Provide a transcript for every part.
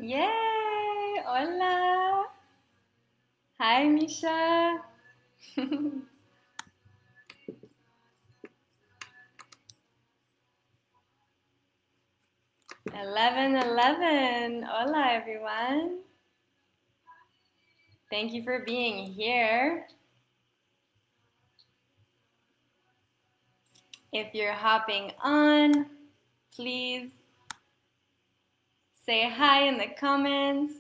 Yay! Hola! Hi, Misha! 11:11. Hola, everyone. Thank you for being here. If you're hopping on, please say hi in the comments.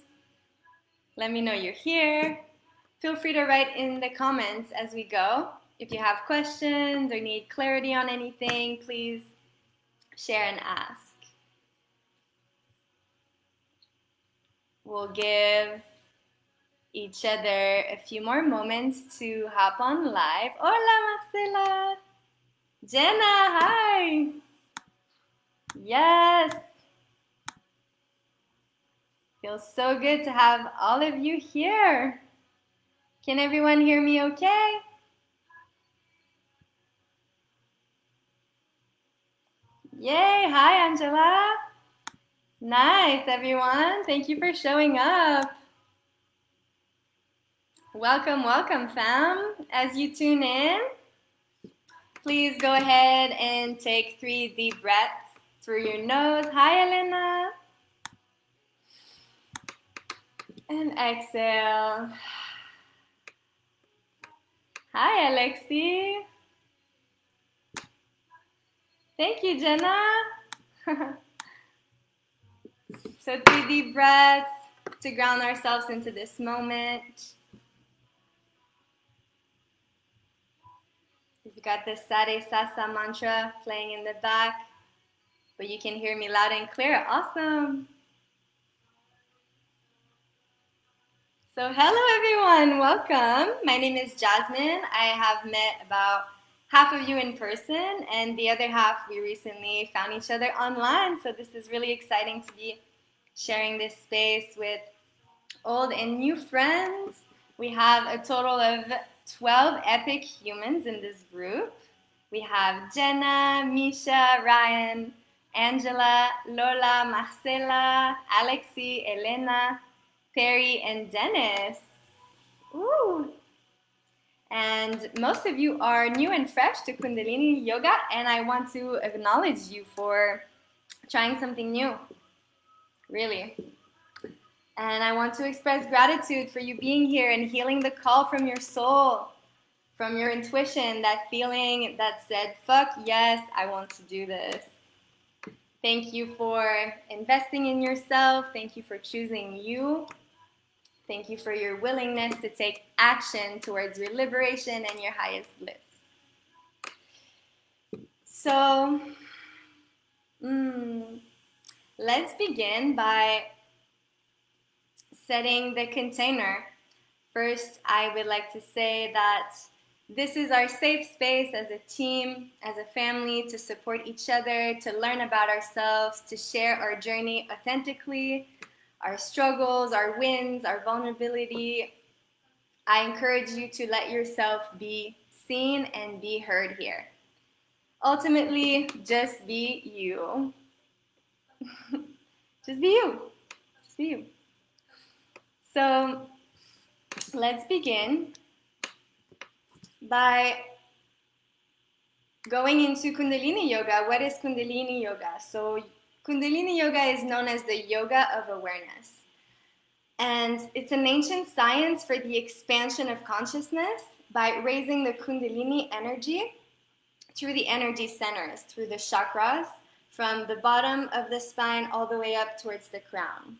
Let me know you're here. Feel free to write in the comments as we go. If you have questions or need clarity on anything, please share and ask. We'll give each other a few more moments to hop on live. Hola, Marcela. Jenna, hi. Yes. Feels so good to have all of you here. Can everyone hear me okay? Yay. Hi, Angela. Nice, everyone. Thank you for showing up. Welcome, welcome, fam. As you tune in, please go ahead and take 3 deep breaths through your nose. Hi, Elena. And exhale. Hi, Alexi. Thank you, Jenna. So 3 deep breaths to ground ourselves into this moment. We've got the Sare Sasa mantra playing in the back, but you can hear me loud and clear. Awesome. So hello, everyone. Welcome. My name is Jasmine. I have met about half of you in person, and the other half we recently found each other online. So this is really exciting to be sharing this space with old and new friends. We have a total of 12 epic humans in this group. We have Jenna, Misha, Ryan, Angela, Lola, Marcela, Alexi, Elena, Perry, and Dennis. Ooh. And most of you are new and fresh to Kundalini Yoga, and I want to acknowledge you for trying something new, really. And I want to express gratitude for you being here and healing the call from your soul, from your intuition, that feeling that said, fuck yes, I want to do this. Thank you for investing in yourself. Thank you for choosing you. Thank you for your willingness to take action towards your liberation and your highest bliss. So, let's begin by setting the container. First, I would like to say that this is our safe space as a team, as a family, to support each other, to learn about ourselves, to share our journey authentically, our struggles, our wins, our vulnerability. I encourage you to let yourself be seen and be heard here. Ultimately, just be you. Just be you. Just be you. So let's begin by going into Kundalini Yoga. What is Kundalini Yoga? So Kundalini Yoga is known as the yoga of awareness. And it's an ancient science for the expansion of consciousness by raising the Kundalini energy through the energy centers, through the chakras, from the bottom of the spine all the way up towards the crown.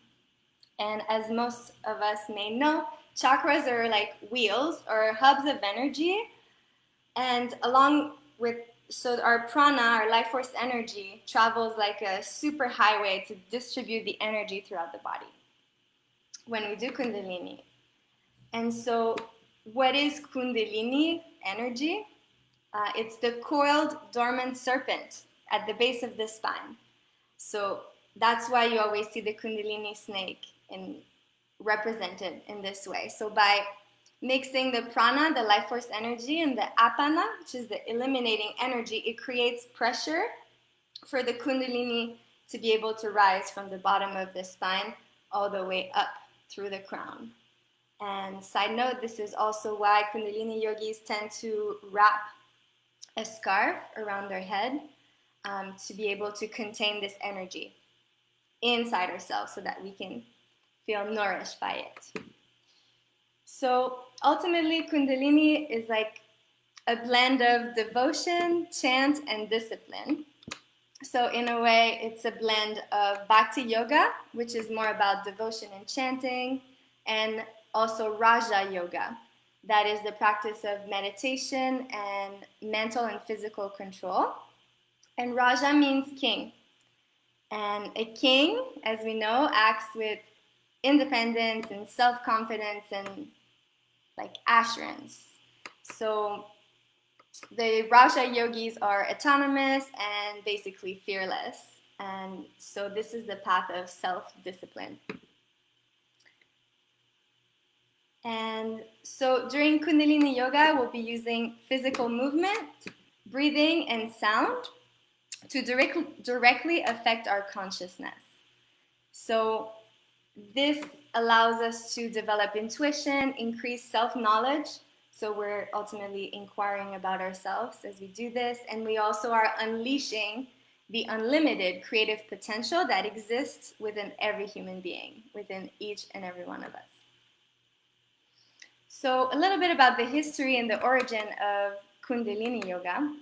And as most of us may know, chakras are like wheels or hubs of energy. And along with, so our prana, our life force energy, travels like a super highway to distribute the energy throughout the body when we do Kundalini. And so what is Kundalini energy? It's the coiled dormant serpent at the base of the spine. So that's why you always see the Kundalini snake represented in this way. So by mixing the prana, the life force energy, and the apana, which is the eliminating energy, it creates pressure for the Kundalini to be able to rise from the bottom of the spine all the way up through the crown. And side note, this is also why Kundalini yogis tend to wrap a scarf around their head to be able to contain this energy inside ourselves so that we can feel nourished by it. So ultimately, Kundalini is like a blend of devotion, chant, and discipline. So in a way, it's a blend of Bhakti Yoga, which is more about devotion and chanting, and also Raja Yoga. That is the practice of meditation and mental and physical control. And Raja means king. And a king, as we know, acts with independence and self-confidence and like assurance. So the Raja yogis are autonomous and basically fearless. And so this is the path of self-discipline. And so during Kundalini Yoga, we'll be using physical movement, breathing, and sound to directly affect our consciousness. So this allows us to develop intuition, increase self-knowledge. So we're ultimately inquiring about ourselves as we do this. And we also are unleashing the unlimited creative potential that exists within every human being, within each and every one of us. So a little bit about the history and the origin of Kundalini Yoga.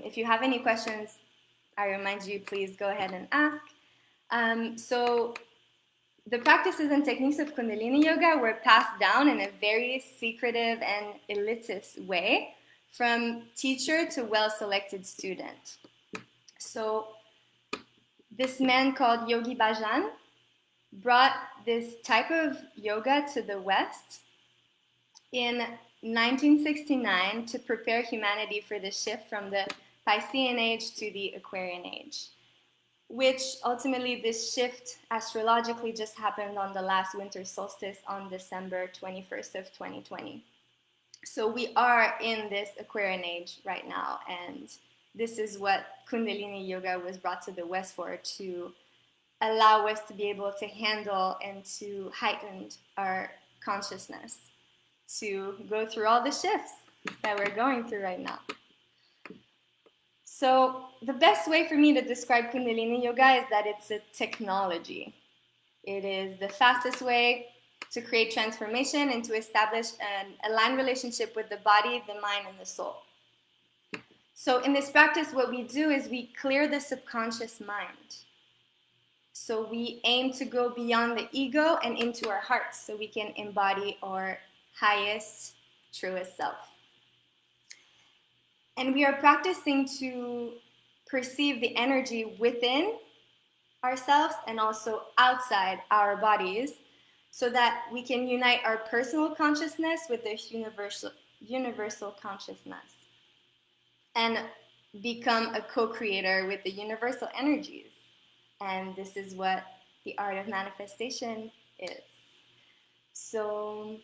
If you have any questions, I remind you, please go ahead and ask. So the practices and techniques of Kundalini Yoga were passed down in a very secretive and elitist way from teacher to well-selected student. So this man called Yogi Bhajan brought this type of yoga to the West in 1969 to prepare humanity for the shift from the Piscean age to the Aquarian age, which ultimately this shift astrologically just happened on the last winter solstice on December 21st of 2020. So we are in this Aquarian age right now, and this is what Kundalini Yoga was brought to the West for, to allow us to be able to handle and to heighten our consciousness, to go through all the shifts that we're going through right now. So the best way for me to describe Kundalini Yoga is that it's a technology. It is the fastest way to create transformation and to establish an aligned relationship with the body, the mind, and the soul. So in this practice, what we do is we clear the subconscious mind. So we aim to go beyond the ego and into our hearts so we can embody our highest, truest self. And we are practicing to perceive the energy within ourselves and also outside our bodies so that we can unite our personal consciousness with this universal consciousness and become a co-creator with the universal energies. And this is what the art of manifestation is. So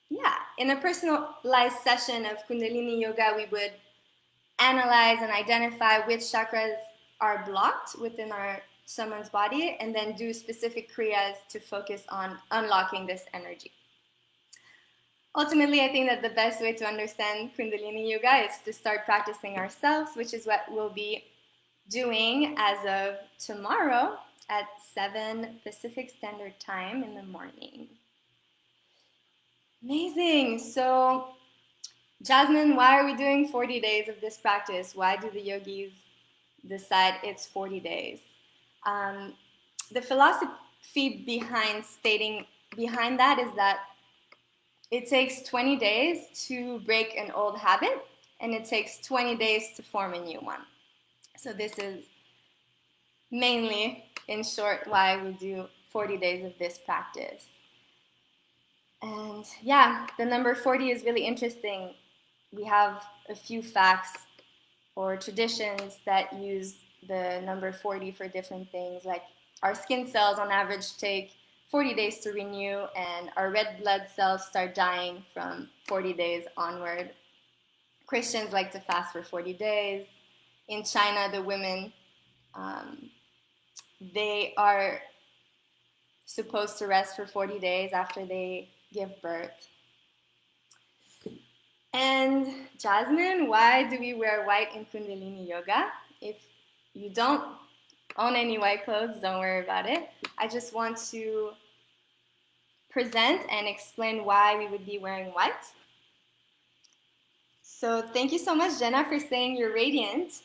yeah, in a personalized session of Kundalini Yoga, we would analyze and identify which chakras are blocked within someone's body and then do specific kriyas to focus on unlocking this energy. Ultimately, I think that the best way to understand Kundalini Yoga is to start practicing ourselves, which is what we'll be doing as of tomorrow at 7 Pacific Standard Time in the morning. Amazing. So, Jasmine, why are we doing 40 days of this practice? Why do the yogis decide it's 40 days? The philosophy behind that is that it takes 20 days to break an old habit, and it takes 20 days to form a new one. So this is mainly, in short, why we do 40 days of this practice. And yeah, the number 40 is really interesting. We have a few facts or traditions that use the number 40 for different things. Like our skin cells on average take 40 days to renew, and our red blood cells start dying from 40 days onward. Christians like to fast for 40 days. In China, the women, they are supposed to rest for 40 days after they give birth. And Jasmine, why do we wear white in Kundalini yoga? If you don't own any white clothes, don't worry about it. I just want to present and explain why we would be wearing white. So thank you so much, Jenna, for saying you're radiant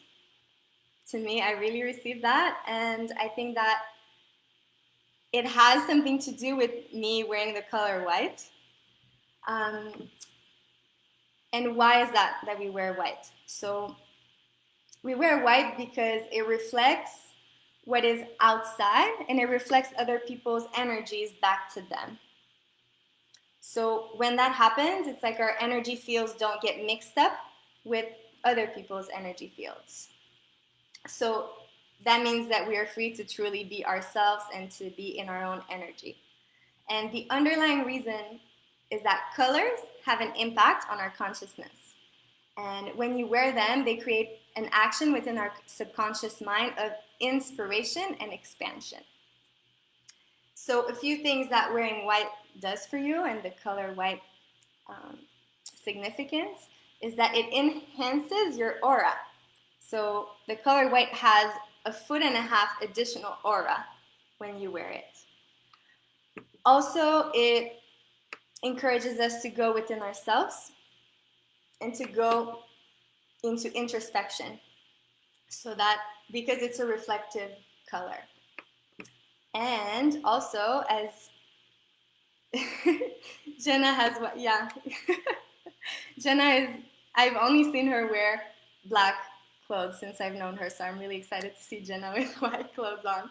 to me. I really received that, and I think that it has something to do with me wearing the color white. And why is that we wear white? So we wear white because it reflects what is outside, and it reflects other people's energies back to them. So when that happens, it's like our energy fields don't get mixed up with other people's energy fields. So that means that we are free to truly be ourselves and to be in our own energy. And the underlying reason is that colors have an impact on our consciousness. And when you wear them, they create an action within our subconscious mind of inspiration and expansion. So a few things that wearing white does for you, and the color white significance, is that it enhances your aura. So the color white has 1.5 foot additional aura when you wear it. Also, it encourages us to go within ourselves and to go into introspection. So that, because it's a reflective color. And also, as Jenna has, Jenna is, I've only seen her wear black clothes since I've known her, so I'm really excited to see Jenna with white clothes on.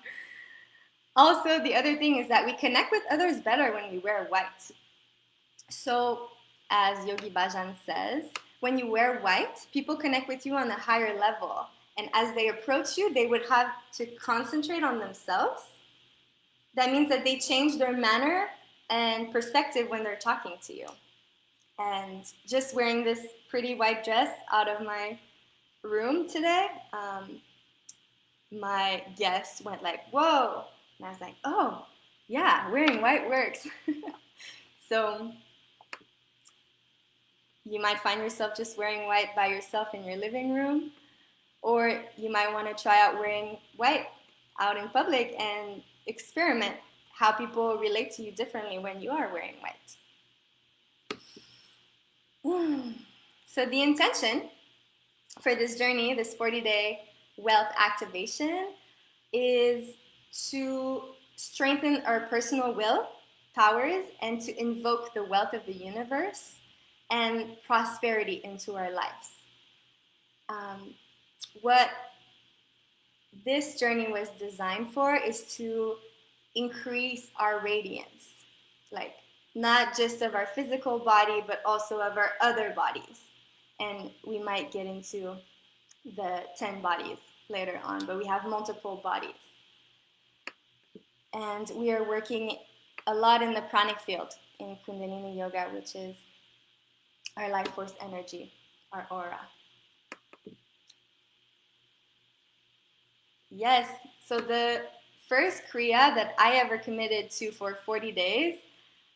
Also, the other thing is that we connect with others better when we wear white. So, as Yogi Bhajan says, when you wear white, people connect with you on a higher level. And as they approach you, they would have to concentrate on themselves. That means that they change their manner and perspective when they're talking to you. And just wearing this pretty white dress out of my room today, my guests went like, whoa. And I was like, oh, yeah, wearing white works. So you might find yourself just wearing white by yourself in your living room, or you might want to try out wearing white out in public and experiment how people relate to you differently when you are wearing white. So the intention for this journey, this 40-day wealth activation, is to strengthen our personal will powers and to invoke the wealth of the universe and prosperity into our lives. What this journey was designed for is to increase our radiance, like not just of our physical body, but also of our other bodies. And we might get into the 10 bodies later on, but we have multiple bodies. And we are working a lot in the pranic field in Kundalini yoga, which is our life force energy, our aura. Yes, so the first Kriya that I ever committed to for 40 days,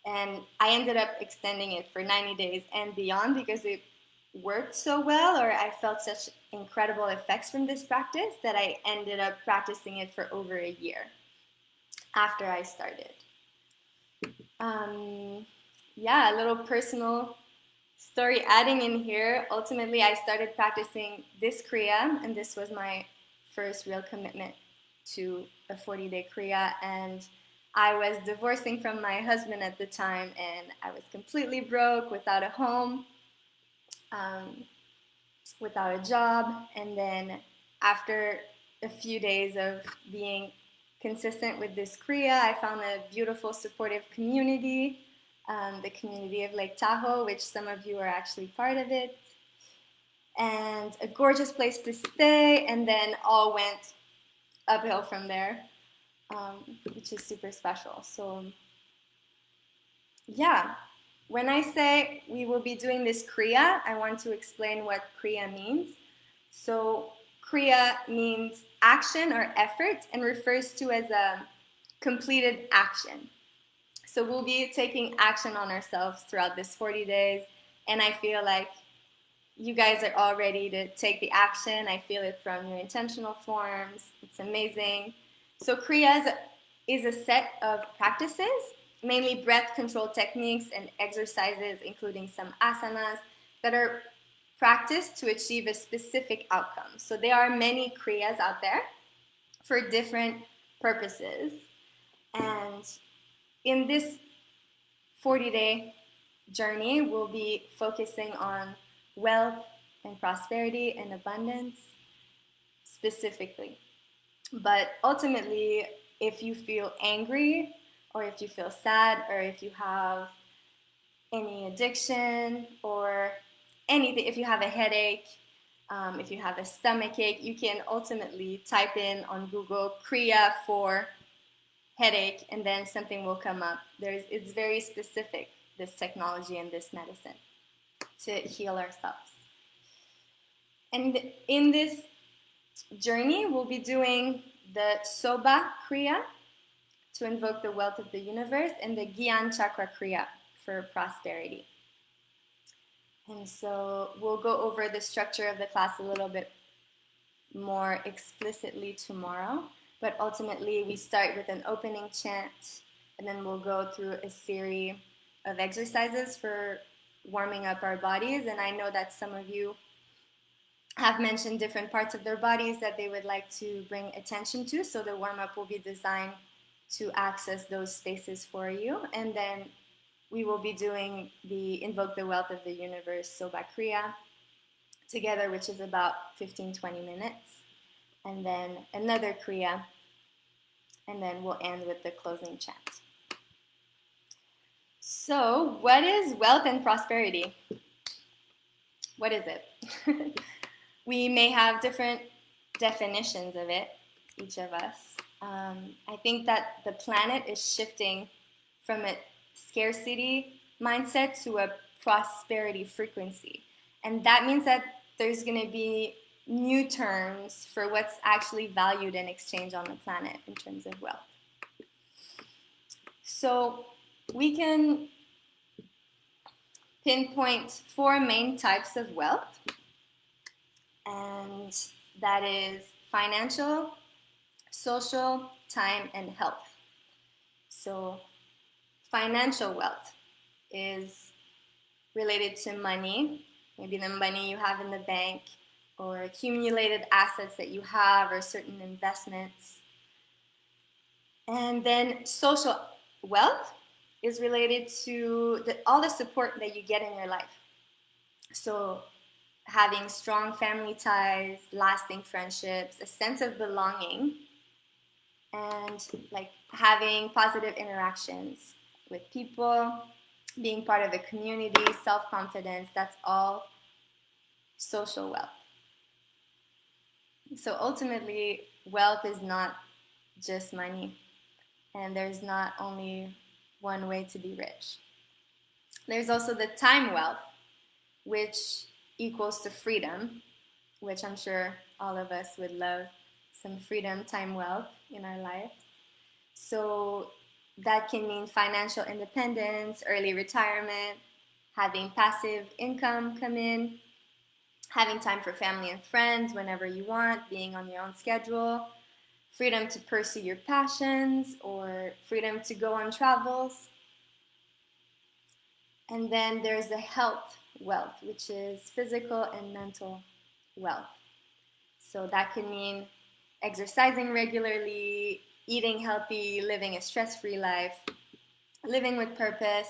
and I ended up extending it for 90 days and beyond because it worked so well, or I felt such incredible effects from this practice that I ended up practicing it for over a year after I started. A little personal story adding in here. Ultimately, I started practicing this Kriya, and this was my first real commitment to a 40-day Kriya, and I was divorcing from my husband at the time, and I was completely broke, without a home, without a job. And then after a few days of being consistent with this Kriya, I found a beautiful supportive community, the community of Lake Tahoe, which some of you are actually part of it, and a gorgeous place to stay, and then all went uphill from there, which is super special. So yeah, when I say we will be doing this Kriya, I want to explain what Kriya means. So Kriya means action or effort and refers to as a completed action. So we'll be taking action on ourselves throughout this 40 days. And I feel like you guys are all ready to take the action. I feel it from your intentional forms. It's amazing. So Kriya is a set of practices, mainly breath control techniques and exercises, including some asanas that are practiced to achieve a specific outcome. So there are many Kriyas out there for different purposes. And in this 40-day journey, we'll be focusing on wealth and prosperity and abundance specifically. But ultimately, if you feel angry, or if you feel sad, or if you have any addiction or anything, if you have a headache, if you have a stomach ache, you can ultimately type in on Google Kriya for headache, and then something will come up. It's very specific, this technology and this medicine, to heal ourselves. And in this journey, we'll be doing the Soba Kriya to invoke the wealth of the universe, and the Gyan Chakra Kriya for prosperity. And so we'll go over the structure of the class a little bit more explicitly tomorrow. But ultimately, we start with an opening chant, and then we'll go through a series of exercises for warming up our bodies. And I know that some of you have mentioned different parts of their bodies that they would like to bring attention to. So the warm-up will be designed to access those spaces for you. And then we will be doing the Invoke the Wealth of the Universe Soba Kriya together, which is about 15-20 minutes. And then another Kriya, and then we'll end with the closing chant. So, what is wealth and prosperity? What is it? We may have different definitions of it, each of us. I think that the planet is shifting from a scarcity mindset to a prosperity frequency. And that means that there's going to be new terms for what's actually valued and exchanged on the planet in terms of wealth. So we can pinpoint 4 main types of wealth, and that is financial, social, time, and health. So financial wealth is related to money, maybe the money you have in the bank, or accumulated assets that you have, or certain investments. And then social wealth is related to all the support that you get in your life. So having strong family ties, lasting friendships, a sense of belonging, and like having positive interactions with people, being part of a community, self-confidence, that's all social wealth. So ultimately, wealth is not just money, and there's not only one way to be rich. There's also the time wealth, which equals to freedom, which I'm sure all of us would love some freedom, time wealth in our life. So that can mean financial independence, early retirement, having passive income come in, having time for family and friends whenever you want, being on your own schedule, freedom to pursue your passions, or freedom to go on travels. And then there's the health wealth, which is physical and mental wealth. So that could mean exercising regularly, eating healthy, living a stress-free life, living with purpose,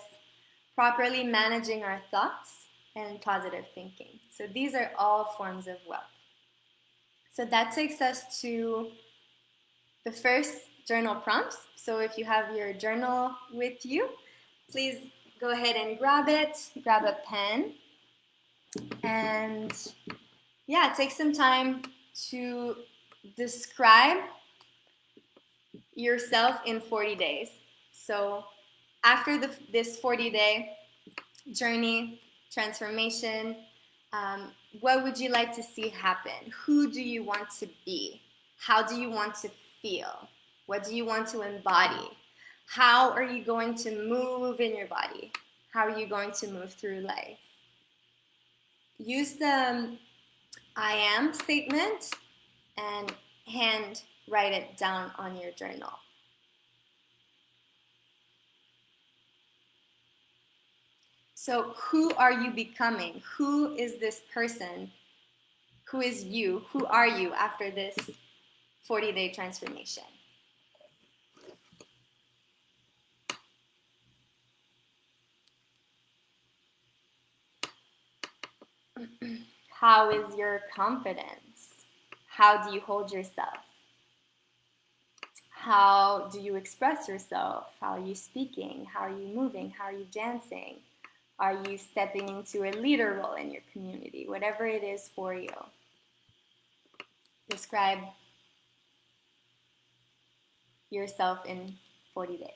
properly managing our thoughts, and positive thinking. So these are all forms of wealth. So that takes us to the first journal prompts. So if you have your journal with you, please go ahead and grab it, grab a pen, and take some time to describe yourself in 40 days. So after this 40-day journey, transformation, what would you like to see happen? Who do you want to be? How do you want to feel? What do you want to embody? How are you going to move in your body? How are you going to move through life? Use the I am statement and hand write it down on your journal. So who are you becoming? Who is this person? Who is you? Who are you after this 40-day transformation? How is your confidence? How do you hold yourself? How do you express yourself? How are you speaking? How are you moving? How are you dancing? Are you stepping into a leader role in your community? Whatever it is for you. Describe yourself in 40 days.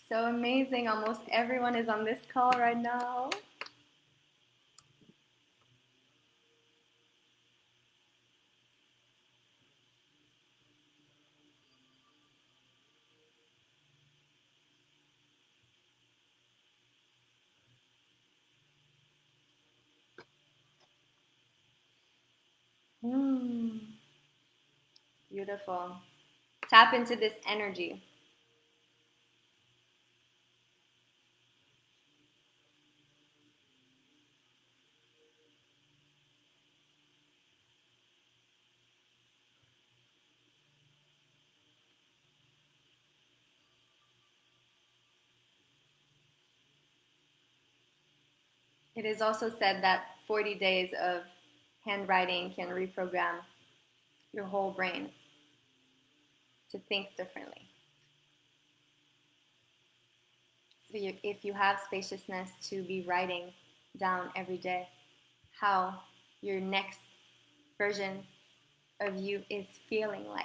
So amazing. Almost everyone is on this call right now. Beautiful. Tap into this energy. It is also said that 40 days of handwriting can reprogram your whole brain to think differently. So if you have spaciousness to be writing down every day how your next version of you is feeling like.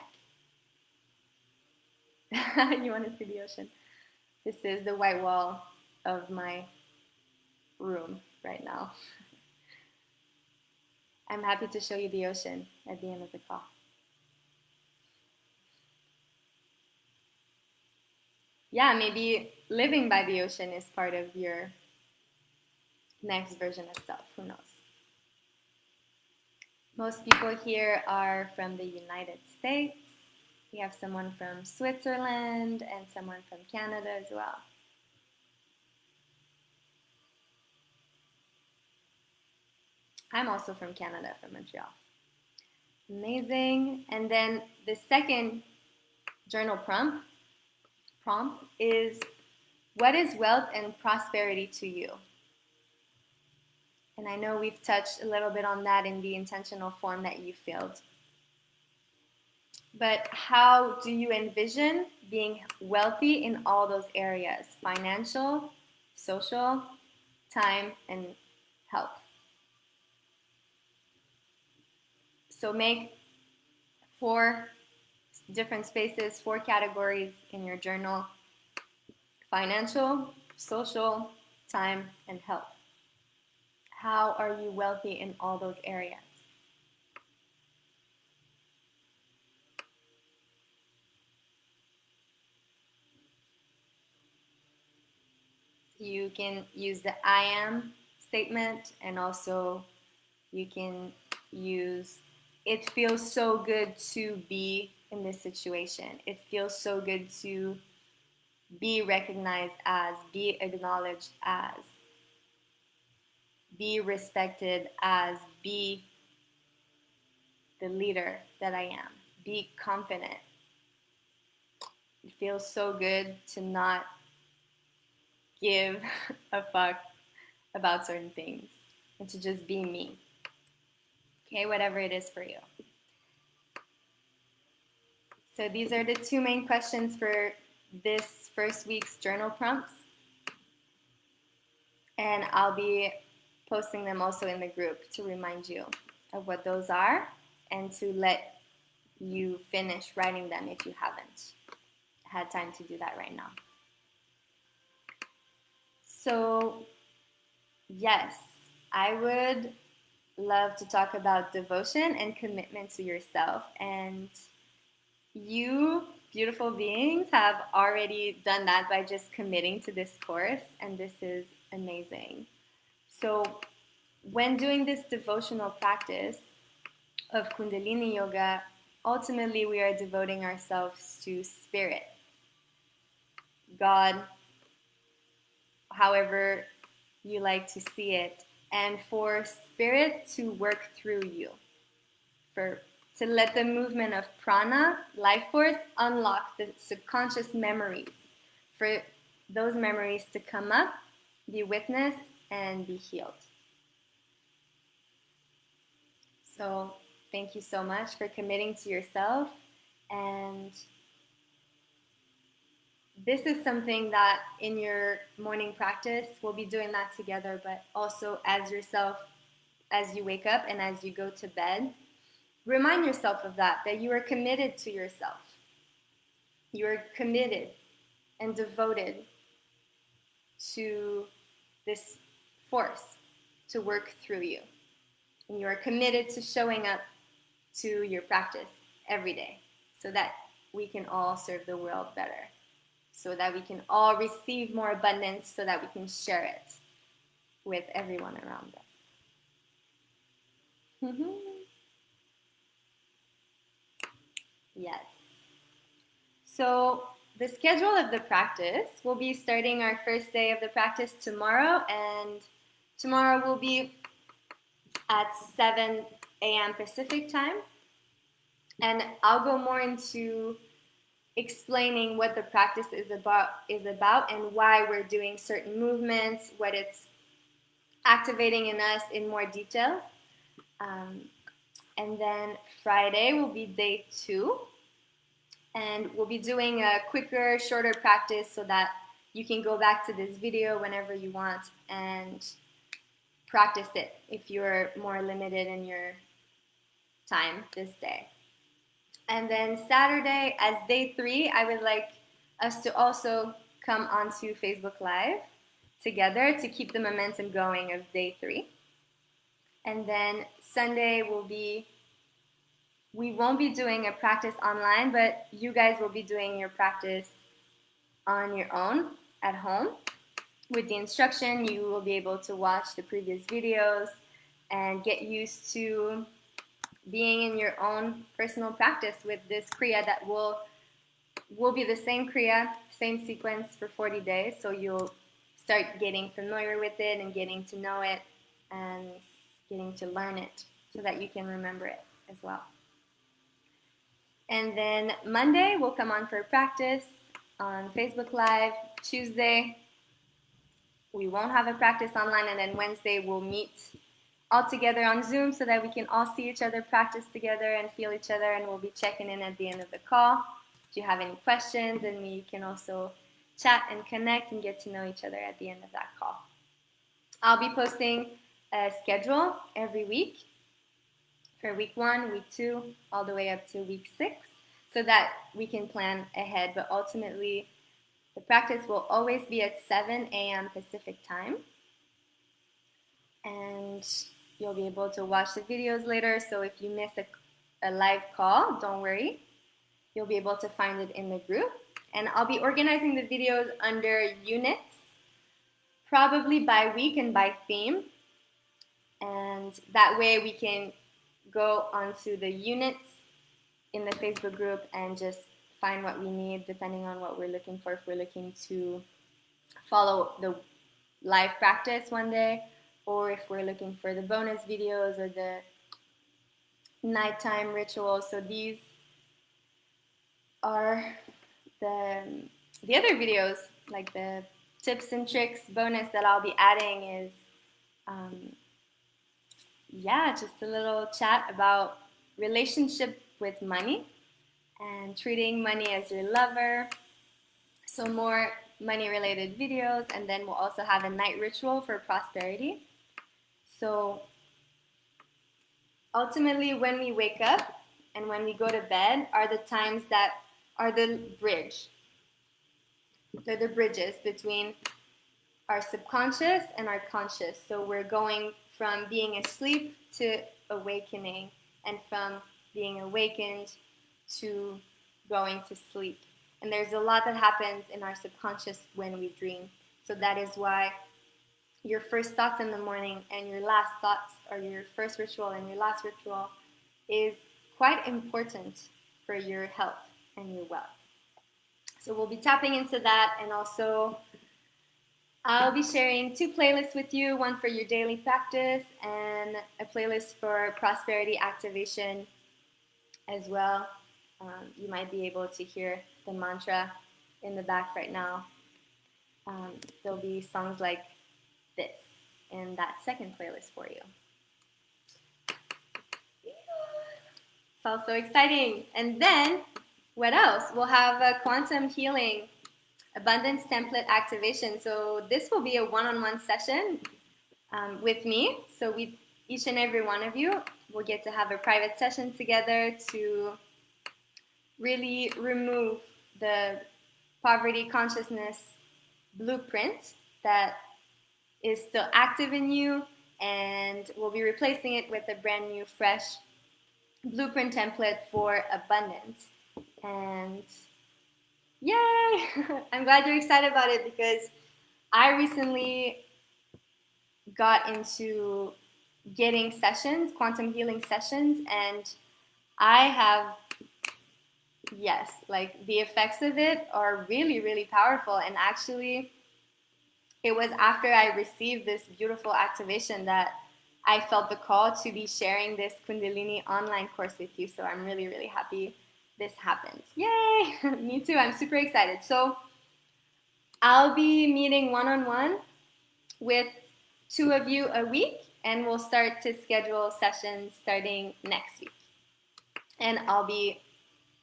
You want to see the ocean? This is the white wall of my room right now. I'm happy to show you the ocean at the end of the call. Yeah, maybe living by the ocean is part of your next version of self. Who knows? Most people here are from the United States. We have someone from Switzerland and someone from Canada as well. I'm also from Canada, from Montreal. Amazing. And then the second journal prompt is, what is wealth and prosperity to you? And I know we've touched a little bit on that in the intentional form that you filled. But how do you envision being wealthy in all those areas? Financial, social, time, and health. So make 4 different spaces, 4 categories in your journal: financial, social, time, and health. How are you wealthy in all those areas? You can use the I am statement, and also you can use, it feels so good to be in this situation. It feels so good to be recognized as, be acknowledged as, be respected as, be the leader that I am, be confident. It feels so good to not give a fuck about certain things and to just be me. Okay, whatever it is for you. So these are the 2 main questions for this first week's journal prompts. And I'll be posting them also in the group to remind you of what those are and to let you finish writing them if you haven't had time to do that right now. So, yes, I would love to talk about devotion and commitment to yourself. And you, beautiful beings, have already done that by just committing to this course, and this is amazing. So, when doing this devotional practice of Kundalini Yoga, ultimately we are devoting ourselves to spirit, God, however you like to see it, and for spirit to work through you, to let the movement of prana, life force, unlock the subconscious memories, for those memories to come up, be witnessed, and be healed. So thank you so much for committing to yourself, and this is something that in your morning practice, we'll be doing that together, but also as you wake up and as you go to bed, remind yourself of that you are committed to yourself. You are committed and devoted to this force to work through you. And you are committed to showing up to your practice every day so that we can all serve the world better, so that we can all receive more abundance, so that we can share it with everyone around us. Yes. So the schedule of the practice, we'll be starting our first day of the practice tomorrow, and tomorrow will be at 7 a.m. Pacific time. And I'll go more into explaining what the practice is about and why we're doing certain movements, what it's activating in us in more detail. And then Friday will be day 2. And we'll be doing a quicker, shorter practice so that you can go back to this video whenever you want and practice it if you're more limited in your time this day. And then Saturday, as day 3, I would like us to also come onto Facebook Live together to keep the momentum going of day 3. And then Sunday we won't be doing a practice online, but you guys will be doing your practice on your own at home. With the instruction, you will be able to watch the previous videos and get used to being in your own personal practice with this Kriya that will be the same Kriya, same sequence for 40 days. So you'll start getting familiar with it and getting to know it and getting to learn it so that you can remember it as well. And then Monday, we'll come on for practice on Facebook Live. Tuesday, we won't have a practice online. And then Wednesday, we'll meet all together on Zoom so that we can all see each other, practice together, and feel each other. And we'll be checking in at the end of the call. If you have any questions, and we can also chat and connect and get to know each other at the end of that call. I'll be posting a schedule every week for week 1, week 2, all the way up to week 6, so that we can plan ahead. But ultimately, the practice will always be at 7 a.m. Pacific time. And you'll be able to watch the videos later. So if you miss a live call, don't worry. You'll be able to find it in the group. And I'll be organizing the videos under units, probably by week and by theme. And that way we can go onto the units in the Facebook group and just find what we need depending on what we're looking for. If we're looking to follow the live practice one day, or if we're looking for the bonus videos or the nighttime rituals. So these are the other videos, like the tips and tricks bonus that I'll be adding is yeah, just a little chat about relationship with money and treating money as your lover. So more money related videos, and then we'll also have a night ritual for prosperity. So ultimately, when we wake up and when we go to bed are the times that are the bridge. They're the bridges between our subconscious and our conscious. So we're going from being asleep to awakening, and from being awakened to going to sleep. And there's a lot that happens in our subconscious when we dream. So that is why your first thoughts in the morning and your last thoughts, or your first ritual and your last ritual, is quite important for your health and your wealth. So we'll be tapping into that, and also I'll be sharing 2 playlists with you, one for your daily practice and a playlist for prosperity activation as well. You might be able to hear the mantra in the back right now. There'll be songs like this in that second playlist for you. It's all so exciting. And then, what else? We'll have a quantum healing abundance template activation. So this will be a one-on-one session with me. So each and every one of you will get to have a private session together to really remove the poverty consciousness blueprint that is still active in you, and we'll be replacing it with a brand new, fresh blueprint template for abundance. And yay! I'm glad you're excited about it, because I recently got into getting sessions, quantum healing sessions, and I have, yes, like the effects of it are really, really powerful. And actually, it was after I received this beautiful activation that I felt the call to be sharing this Kundalini online course with you. So I'm really, really happy this happened. Yay! Me too. I'm super excited. So I'll be meeting one-on-one with 2 of you a week, and we'll start to schedule sessions starting next week. And I'll be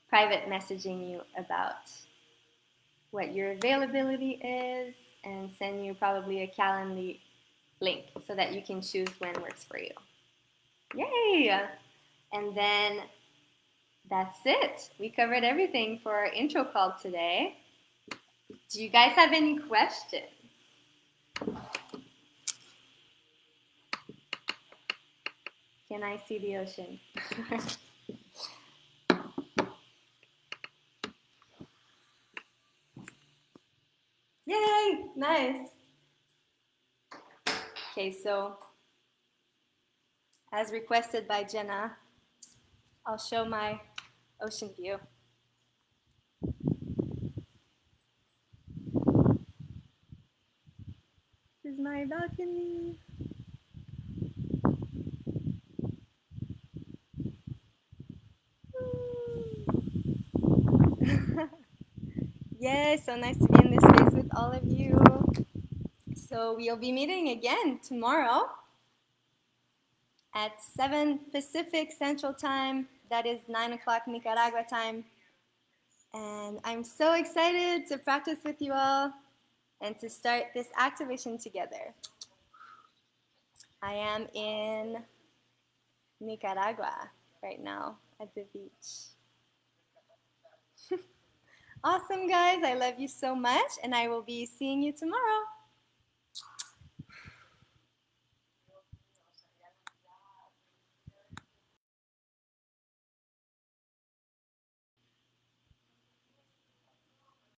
private messaging you about what your availability is, and send you probably a Calendly link so that you can choose when works for you. Yay! And then that's it. We covered everything for our intro call today. Do you guys have any questions? Can I see the ocean? Yay! Nice. Okay, so as requested by Jenna, I'll show my ocean view. This is my balcony. Yay, so nice to be in this space with all of you. So we'll be meeting again tomorrow at 7 Pacific Central Time. That is 9 o'clock Nicaragua time. And I'm so excited to practice with you all and to start this activation together. I am in Nicaragua right now at the beach. Awesome, guys. I love you so much, and I will be seeing you tomorrow.